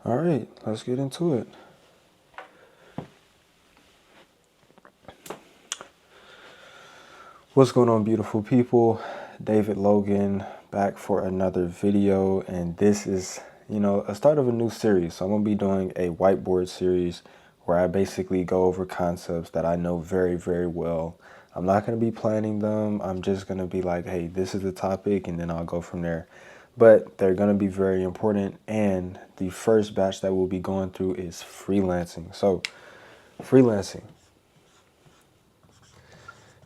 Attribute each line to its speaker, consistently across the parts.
Speaker 1: All right, let's get into it. What's going on, beautiful people? David Logan back for another video, and this is, a start of a new series. So I'm gonna be doing a whiteboard series where I basically go over concepts that I know very, very well. I'm not gonna be planning them. I'm just gonna be like, hey, this is the topic, and then I'll go from there. But they're gonna be very important, and the first batch that we'll be going through is freelancing. So, freelancing.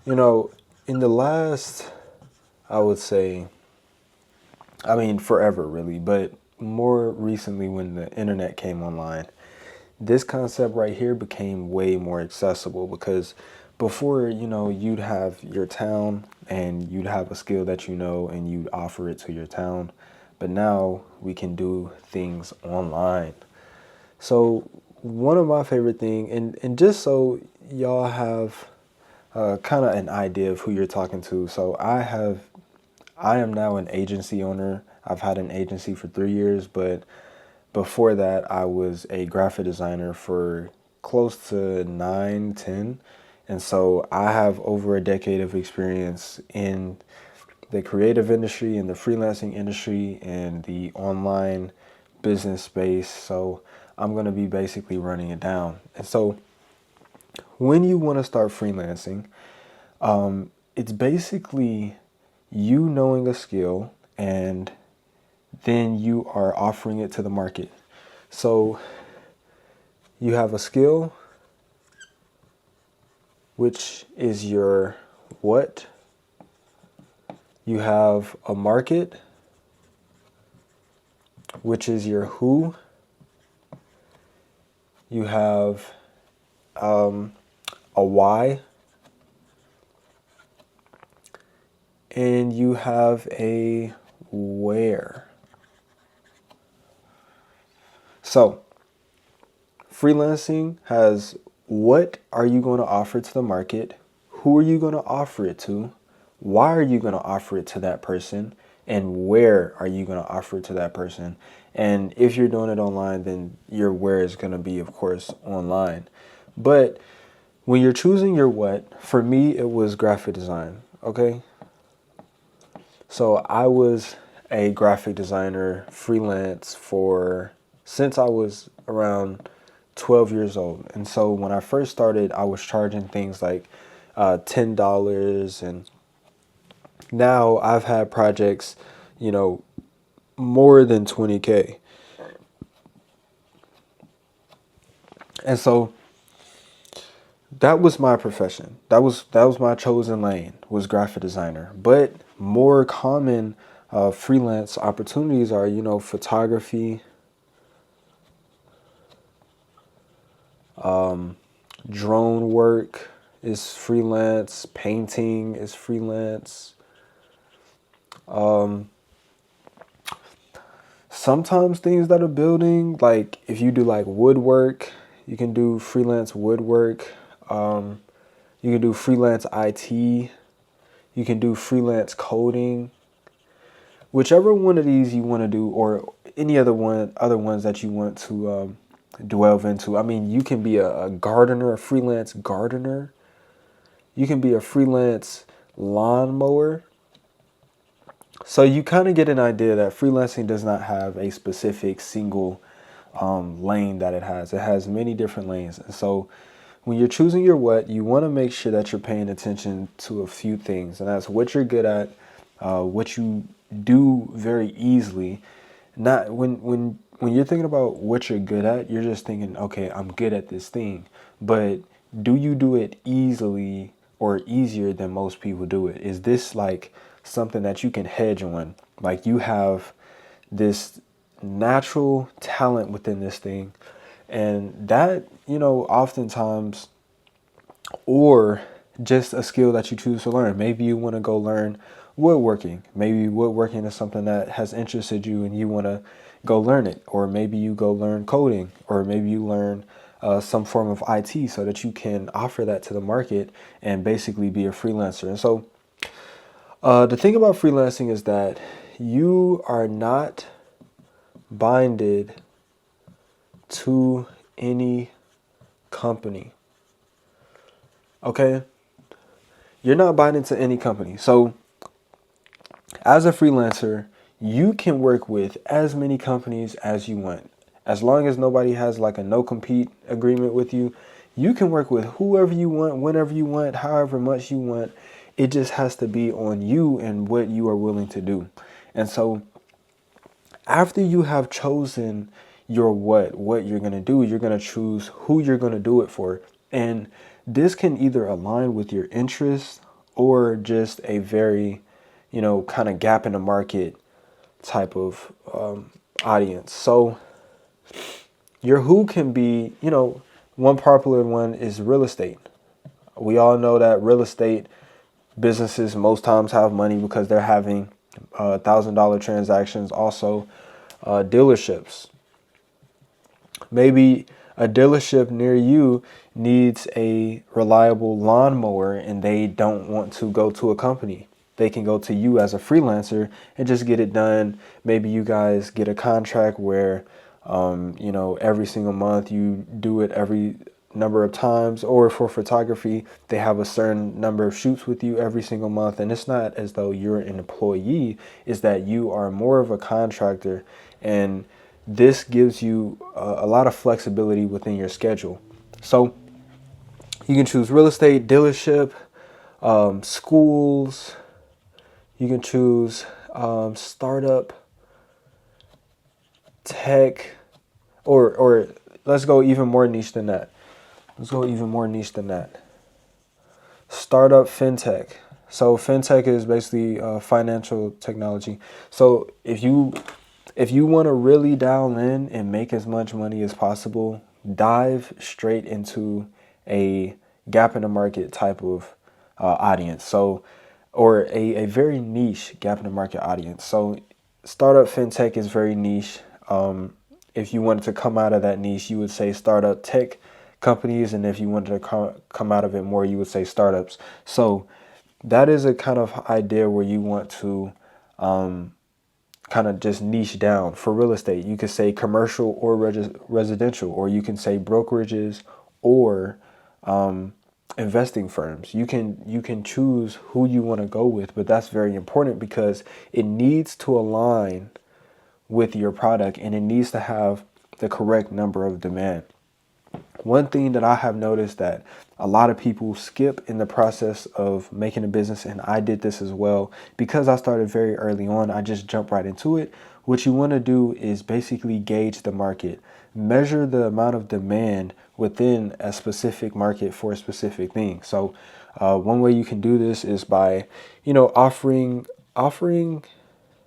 Speaker 1: In the last, I would say, forever really, but more recently when the internet came online, this concept right here became way more accessible because before, you'd have your town and you'd have a skill that and you'd offer it to your town. But now we can do things online. So one of my favorite things, and just so y'all have kind of an idea of who you're talking to. So I am now an agency owner. I've had an agency for 3 years, but before that, I was a graphic designer for close to 9, 10. And so I have over a decade of experience in the creative industry, in the freelancing industry, and the online business space. So I'm going to be basically running it down. And so when you want to start freelancing, it's basically you knowing a skill and then you are offering it to the market. So you have a skill, which is your what. You have a market, which is your who. You have a why. And you have a where. So, freelancing has what are you going to offer to the market? Who are you going to offer it to? Why are you going to offer it to that person? And where are you going to offer it to that person? And if you're doing it online, then your where is going to be, of course, online. But when you're choosing your what, for me, it was graphic design, okay? So I was a graphic designer freelance since I was around 12 years old. And so when I first started, I was charging things like $10. And now I've had projects, more than 20K. And so that was my profession. That was my chosen lane, was graphic designer. But more common freelance opportunities are, photography, drone work is freelance, painting is freelance. Sometimes things that are building, like if you do like woodwork, you can do freelance woodwork. You can do freelance IT. You can do freelance coding. Whichever one of these you want to do, or any other ones that you want to delve into. I mean, you can be a gardener, a freelance gardener. You can be a freelance lawnmower. So you kind of get an idea that freelancing does not have a specific single lane that it has. It has many different lanes. And so when you're choosing your what, you want to make sure that you're paying attention to a few things. And that's what you're good at, what you do very easily. Not when you're thinking about what you're good at, you're just thinking, okay, I'm good at this thing. But do you do it easily or easier than most people do it? Is this like something that you can hedge on? Like you have this natural talent within this thing, and that, oftentimes, or just a skill that you choose to learn. Maybe you want to go learn woodworking. Maybe woodworking is something that has interested you and you want to go learn it. Or maybe you go learn coding, or maybe you learn some form of IT so that you can offer that to the market and basically be a freelancer. And so the thing about freelancing is that you are not binded to any company. Okay? You're not buying into any company. So as a freelancer, you can work with as many companies as you want. As long as nobody has like a no compete agreement with you, you can work with whoever you want, whenever you want, however much you want. It just has to be on you and what you are willing to do. And so after you have chosen your what you're going to do, you're going to choose who you're going to do it for. And this can either align with your interests or just a very, kind of gap in the market type of audience. So your who can be, one popular one is real estate. We all know that real estate businesses most times have money because they're having $1,000 transactions. Also, dealerships. Maybe a dealership near you needs a reliable lawnmower and they don't want to go to a company. They can go to you as a freelancer and just get it done. Maybe you guys get a contract where, every single month you do it every number of times, or for photography, they have a certain number of shoots with you every single month. And it's not as though you're an employee, it's that you are more of a contractor, and this gives you a lot of flexibility within your schedule. So you can choose real estate, dealership, schools. You can choose startup, tech, or let's go even more niche than that. Startup fintech. So fintech is basically financial technology. So if you want to really dial in and make as much money as possible, dive straight into a gap in the market type of audience. So, or a very niche gap in the market audience. So startup fintech is very niche. If you wanted to come out of that niche, you would say startup tech companies. And if you wanted to come out of it more, you would say startups. So that is a kind of idea where you want to kind of just niche down. For real estate, you could say commercial or residential, or you can say brokerages or investing firms. You can choose who you want to go with, but that's very important because it needs to align with your product and it needs to have the correct number of demand. One thing that I have noticed that a lot of people skip in the process of making a business, and I did this as well, because I started very early on, I just jumped right into it. What you want to do is basically gauge the market, measure the amount of demand within a specific market for a specific thing. So one way you can do this is by, offering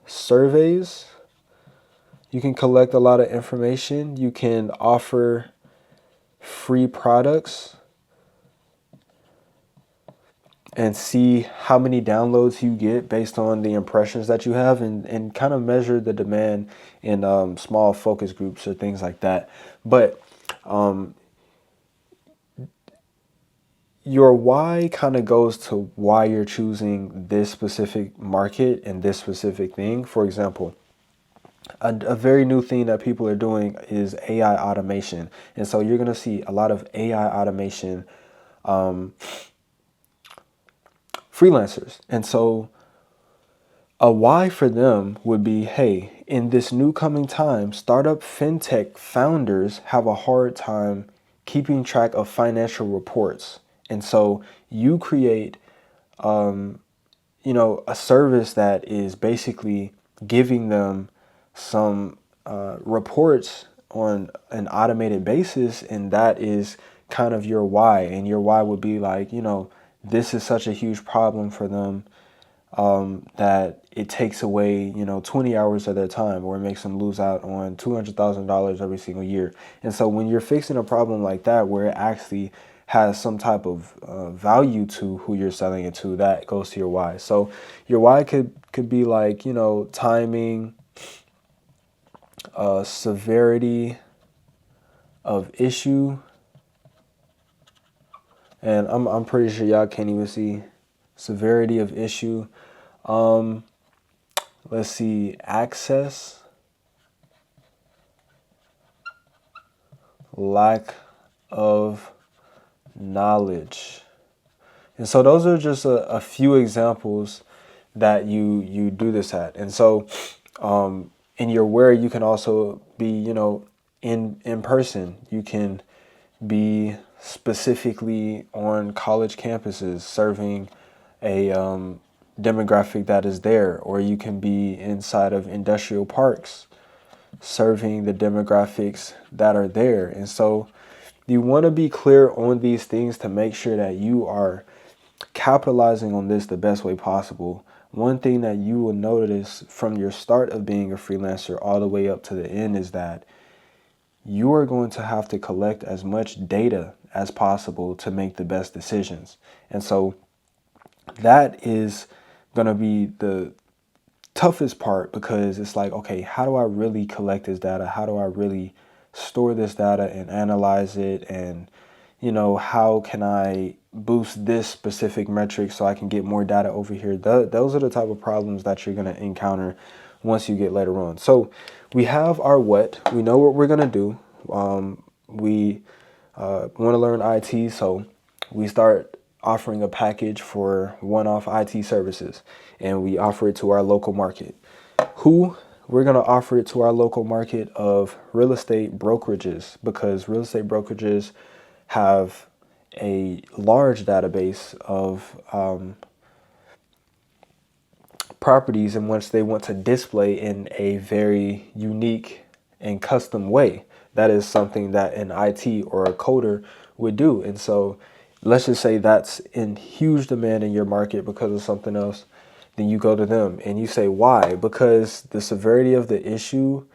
Speaker 1: surveys. You can collect a lot of information. You can offer free products and see how many downloads you get based on the impressions that you have, and kind of measure the demand in small focus groups or things like that. But your why kind of goes to why you're choosing this specific market and this specific thing. For example, a very new thing that people are doing is AI automation. And so you're going to see a lot of AI automation freelancers. And so a why for them would be, hey, in this new coming time, startup fintech founders have a hard time keeping track of financial reports. And so you create, a service that is basically giving them some reports on an automated basis. And that is kind of your why. And your why would be like, this is such a huge problem for them that it takes away, 20 hours of their time, or it makes them lose out on $200,000 every single year. And so when you're fixing a problem like that, where it actually has some type of value to who you're selling it to, that goes to your why. So your why could be like, timing, severity of issue. And I'm pretty sure y'all can't even see severity of issue. Let's see, access. lack of knowledge. And so those are just a few examples that you do this at. And so in your where, you can also be, in person. You can be specifically on college campuses serving a demographic that is there, or you can be inside of industrial parks serving the demographics that are there. And so you want to be clear on these things to make sure that you are capitalizing on this the best way possible. One thing that you will notice from your start of being a freelancer all the way up to the end is that you are going to have to collect as much data as possible to make the best decisions. And so that is going to be the toughest part, because it's like, okay, how do I really collect this data? How do I really store this data and analyze it? And, how can I boost this specific metric so I can get more data over here? Those are the type of problems that you're going to encounter once you get later on. So we have our what, we know what we're going to do. We want to learn IT. So we start offering a package for one-off IT services, and we offer it to our local market. Who? We're going to offer it to our local market of real estate brokerages, because real estate brokerages have a large database of properties in which they want to display in a very unique and custom way. That is something that an IT or a coder would do. And so let's just say that's in huge demand in your market because of something else. Then you go to them and you say, why? Because the severity of the issue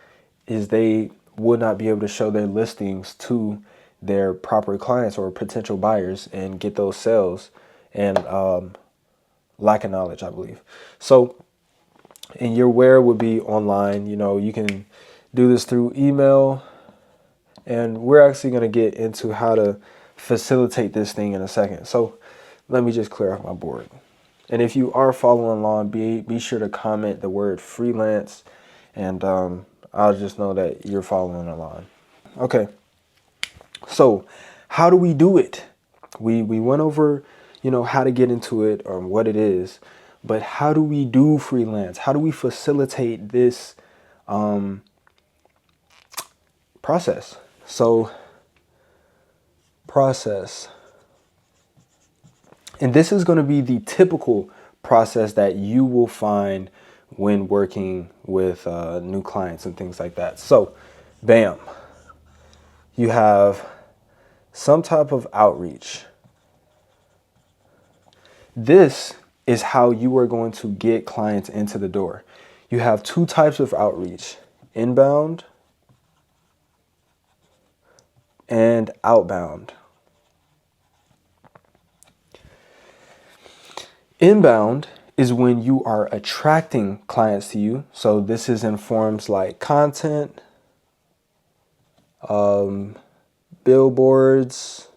Speaker 1: is they would not be able to show their listings to their proper clients or potential buyers and get those sales, and lack of knowledge, I believe. So, and your where would be online. You can do this through email, and we're actually going to get into how to facilitate this thing in a second. So let me just clear off my board. And if you are following along, be sure to comment the word freelance, and I'll just know that you're following along. Okay. So how do we do it? We went over, how to get into it or what it is, but how do we do freelance? How do we facilitate this process? So process. And this is going to be the typical process that you will find when working with new clients and things like that. So, bam, you have some type of outreach. This is how you are going to get clients into the door. You have two types of outreach: inbound and outbound. Inbound is when you are attracting clients to you. So this is in forms like content, billboards,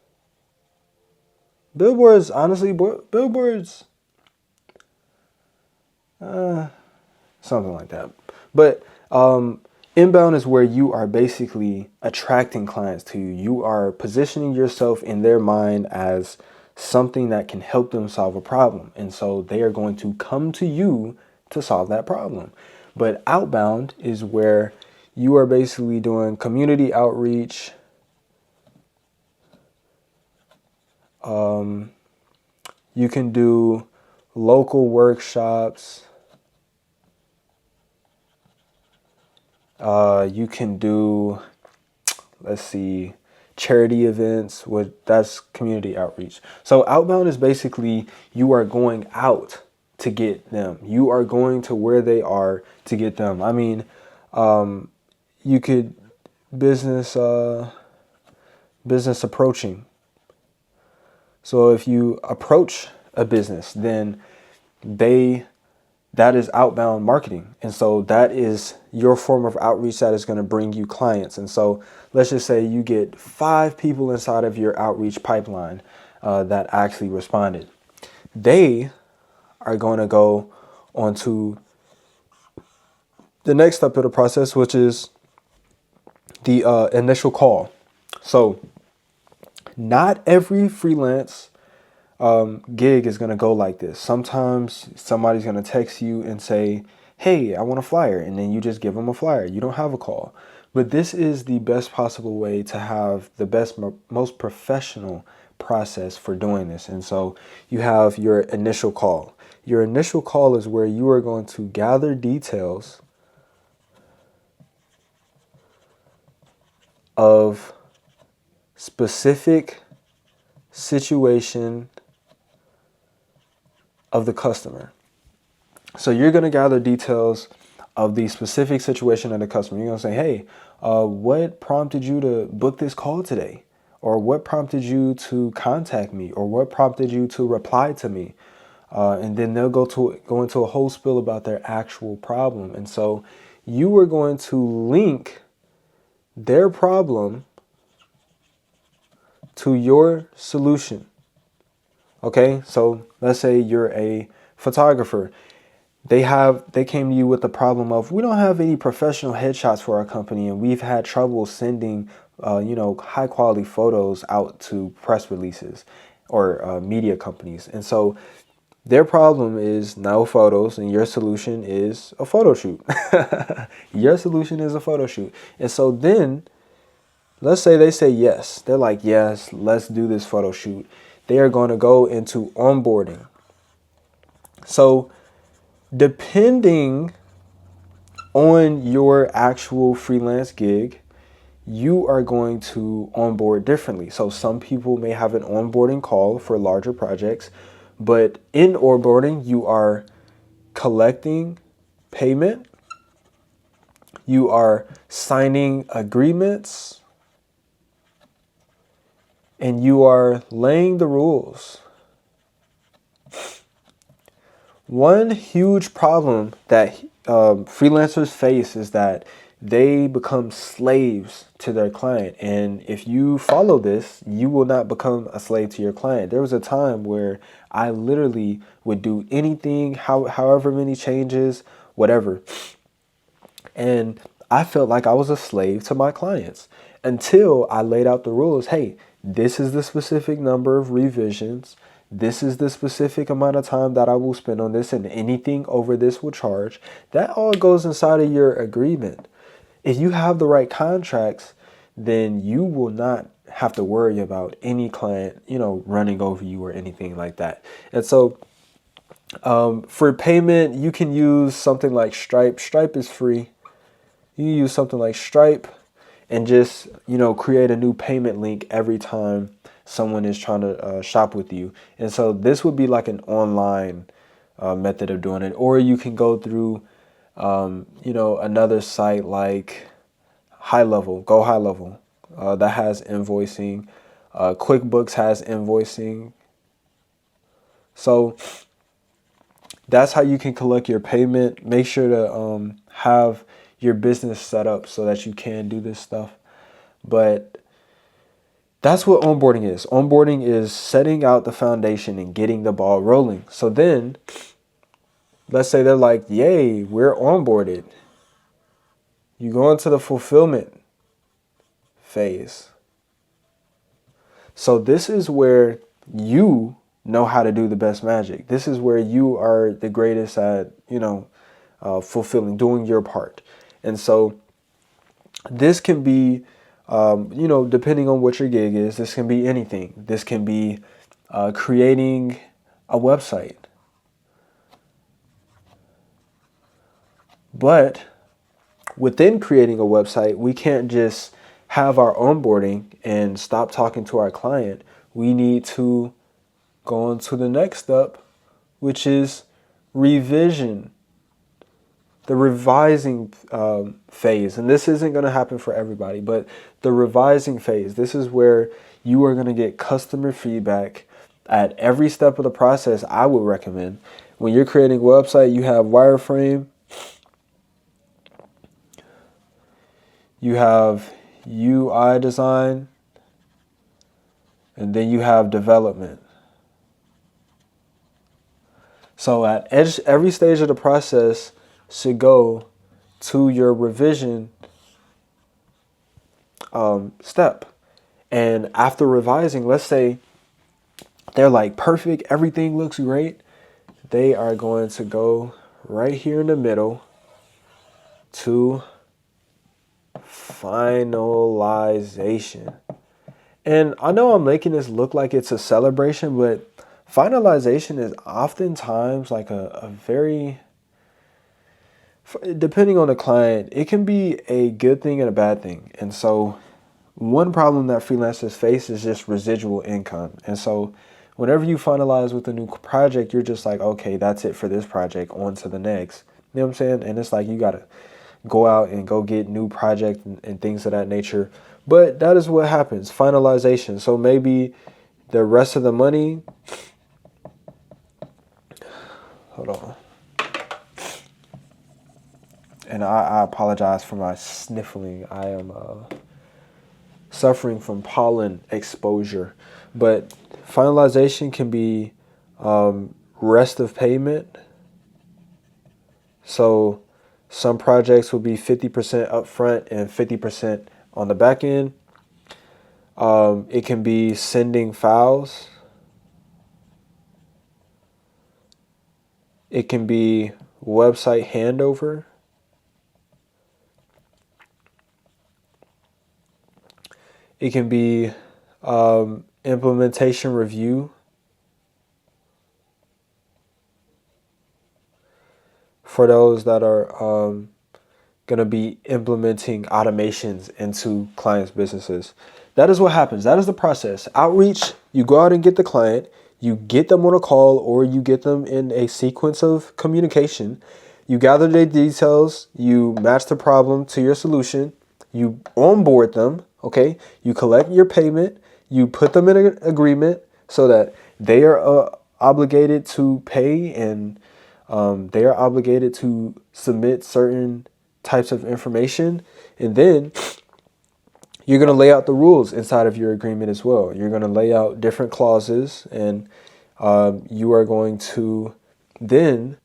Speaker 1: honestly, billboards, something like that. But inbound is where you are basically attracting clients to you. You are positioning yourself in their mind as something that can help them solve a problem. And so they are going to come to you to solve that problem. But outbound is where you are basically doing community outreach. You can do local workshops. You can do, let's see, charity events. That's community outreach. So outbound is basically you are going out to get them. You are going to where they are to get them. I mean, you could business approaching. So if you approach a business, then that is outbound marketing. And so that is your form of outreach that is going to bring you clients. And so let's just say you get 5 people inside of your outreach pipeline that actually responded. They are going to go on to the next step of the process, which is the initial call. So not every freelance gig is going to go like this. Sometimes somebody's going to text you and say, hey, I want a flyer. And then you just give them a flyer. You don't have a call. But this is the best possible way to have the best, most professional process for doing this. And so you have your initial call. Your initial call is where you are going to gather details of specific situation of the customer. So you're going to gather details of the specific situation of the customer. You're going to say, hey, what prompted you to book this call today? Or what prompted you to contact me? Or what prompted you to reply to me? And then they'll go into a whole spiel about their actual problem. And so you are going to link their problem to your solution. Okay, so let's say you're a photographer. They came to you with the problem of, we don't have any professional headshots for our company, and we've had trouble sending high quality photos out to press releases or media companies. And so their problem is no photos, and your solution is a photo shoot. Your solution is a photo shoot. And so then let's say they say yes. They're like, yes, let's do this photo shoot. They are going to go into onboarding. So depending on your actual freelance gig, you are going to onboard differently. So some people may have an onboarding call for larger projects, but in onboarding, you are collecting payment, you are signing agreements, and you are laying the rules. One huge problem that freelancers face is that they become slaves to their client. And if you follow this, you will not become a slave to your client. There was a time where I literally would do anything, however many changes, whatever. And I felt like I was a slave to my clients until I laid out the rules. Hey, this is the specific number of revisions. This is the specific amount of time that I will spend on this, and anything over this will charge. That all goes inside of your agreement. If you have the right contracts, then you will not have to worry about any client, running over you or anything like that. And so for payment, you can use something like Stripe. Stripe is free. You can use something like Stripe and just, create a new payment link every time someone is trying to shop with you. And so this would be like an online method of doing it. Or you can go through, another site like Go High Level. That has invoicing. QuickBooks has invoicing. So that's how you can collect your payment. Make sure to have your business set up so that you can do this stuff. But that's what onboarding is. Onboarding is setting out the foundation and getting the ball rolling. So then, let's say they're like, yay, we're onboarded. You go into the fulfillment phase. So this is where you know how to do the best magic. This is where you are the greatest at, fulfilling, doing your part. And so this can be, depending on what your gig is, this can be anything. This can be creating a website. But within creating a website, we can't just have our onboarding and stop talking to our client. We need to go on to the next step, which is revision. The revising phase, and this isn't going to happen for everybody, but the revising phase, this is where you are going to get customer feedback at every step of the process. I would recommend when you're creating a website, you have wireframe, you have UI design, and then you have development. So at every stage of the process should go to your revision step. And after revising, let's say they're like perfect, everything looks great. They are going to go right here in the middle to finalization. And I know I'm making this look like it's a celebration, but finalization is oftentimes like a very, depending on the client, it can be a good thing and a bad thing. And so one problem that freelancers face is just residual income. And so whenever you finalize with a new project, you're just like, okay, that's it for this project, on to the next. You know what I'm saying? And it's like you got to go out and go get new projects and things of that nature. But that is what happens, finalization. So maybe the rest of the money, hold on. And I apologize for my sniffling. I am suffering from pollen exposure. But finalization can be rest of payment. So some projects will be 50% upfront and 50% on the back end. It can be sending files. It can be website handover. It can be implementation review. For those that are going to be implementing automations into clients' businesses. That is what happens. That is the process. Outreach, you go out and get the client, you get them on a call, or you get them in a sequence of communication. You gather their details, you match the problem to your solution, you onboard them, okay? You collect your payment, you put them in an agreement so that they are obligated to pay, and they are obligated to submit certain types of information. And then you're going to lay out the rules inside of your agreement as well. You're going to lay out different clauses, and you are going to then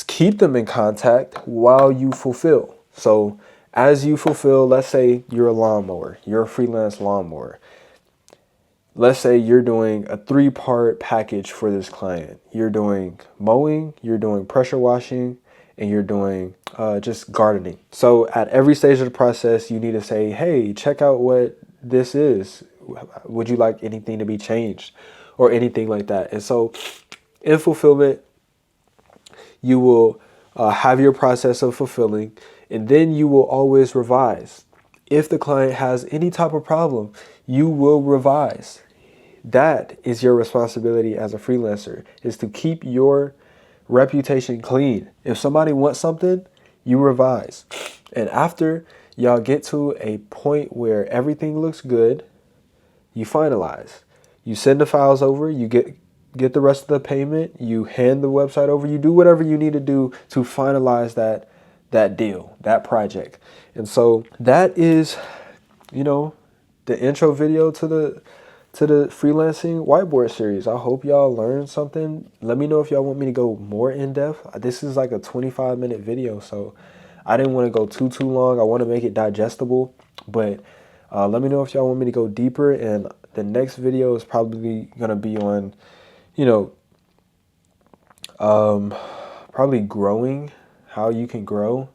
Speaker 1: keep them in contact while you fulfill. So as you fulfill, let's say you're a lawnmower, you're a freelance lawnmower. Let's say you're doing a 3-part package for this client. You're doing mowing, you're doing pressure washing, and you're doing just gardening. So at every stage of the process, you need to say, hey, check out what this is. Would you like anything to be changed or anything like that? And so in fulfillment, you will have your process of fulfilling, and then you will always revise. If the client has any type of problem, you will revise. That is your responsibility as a freelancer, is to keep your reputation clean. If somebody wants something, you revise. And after y'all get to a point where everything looks good, you finalize. You send the files over, you get the rest of the payment, you hand the website over, you do whatever you need to do to finalize that deal, that project. And so that is, the intro video to the freelancing whiteboard series. I hope y'all learned something. Let me know if y'all want me to go more in depth. This is like a 25-minute video, so I didn't want to go too long. I want to make it digestible, but let me know if y'all want me to go deeper. And the next video is probably going to be on, probably growing, how you can grow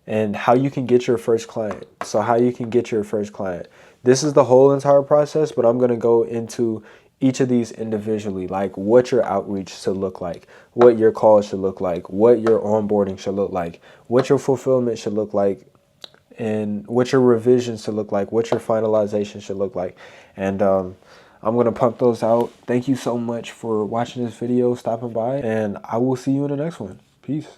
Speaker 1: and how you can get your first client. So how you can get your first client. This is the whole entire process, but I'm going to go into each of these individually, like what your outreach should look like, what your calls should look like, what your onboarding should look like, what your fulfillment should look like, and what your revisions should look like, what your finalization should look like. And I'm going to pump those out. Thank you so much for watching this video, stopping by, and I will see you in the next one. Peace.